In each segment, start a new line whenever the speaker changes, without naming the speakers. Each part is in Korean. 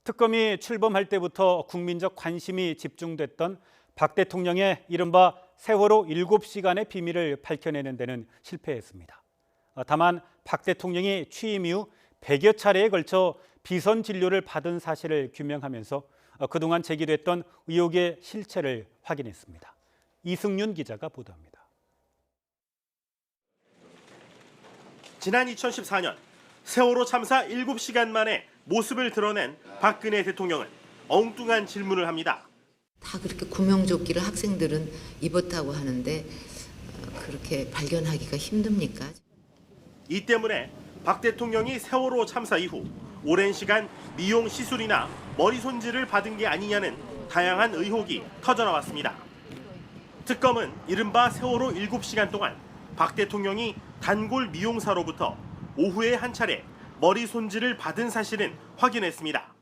특검이 출범할 때부터 국민적 관심이 집중됐던 박 대통령의 이른바 세월호 7시간의 비밀을 밝혀내는 데는 실패했습니다. 다만 박 대통령이 취임 이후 100여 차례에 걸쳐 비선 진료를 받은 사실을 규명하면서 그동안 제기됐던 의혹의 실체를 확인했습니다. 이승윤 기자가 보도합니다.
지난 2014년 세월호 참사 7시간 만에 모습을 드러낸 박근혜 대통령은 엉뚱한 질문을 합니다.
다 그렇게 구명조끼를 학생들은 입었다고 하는데 그렇게 발견하기가 힘듭니까?
이 때문에 박 대통령이 세월호 참사 이후 오랜 시간 미용 시술이나 머리 손질을 받은 게 아니냐는 다양한 의혹이 터져나왔습니다. 특검은 이른바 세월호 7시간 동안 박 대통령이 단골 미용사로부터 오후에 한 차례 머리 손질을 받은 사실은 확인했습니다.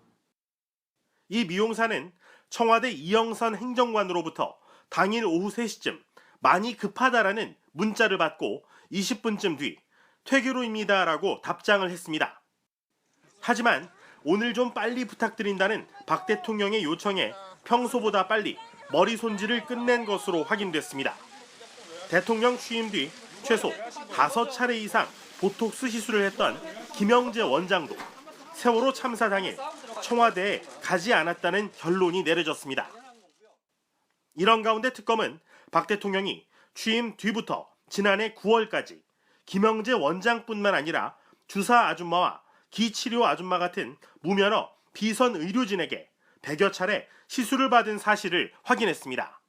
이 미용사는 청와대 이영선 행정관으로부터 당일 오후 3시쯤 많이 급하다라는 문자를 받고 20분쯤 뒤 퇴교로입니다라고 답장을 했습니다. 하지만 오늘 좀 빨리 부탁드린다는 박 대통령의 요청에 평소보다 빨리 머리 손질을 끝낸 것으로 확인됐습니다. 대통령 취임 뒤 최소 5차례 이상 보톡스 시술을 했던 김영재 원장도 세월호 참사 당일 청와대에 가지 않았다는 결론이 내려졌습니다. 이런 가운데 특검은 박 대통령이 취임 뒤부터 지난해 9월까지 김영재 원장뿐만 아니라 주사 아줌마와 기치료 아줌마 같은 무면허 비선 의료진에게 100여 차례 시술을 받은 사실을 확인했습니다.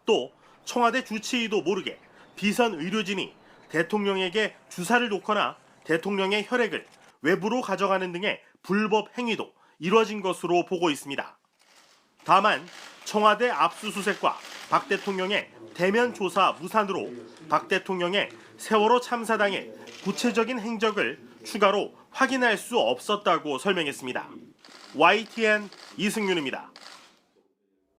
또 청와대 주치의도 모르게 비선 의료진이 대통령에게 주사를 놓거나 대통령의 혈액을 외부로 가져가는 등의 불법 행위도 이뤄진 것으로 보고 있습니다. 다만 청와대 압수수색과 박 대통령의 대면 조사 무산으로 박 대통령의 세월호 참사 당일 구체적인 행적을 추가로 확인할 수 없었다고 설명했습니다. YTN 이승윤입니다.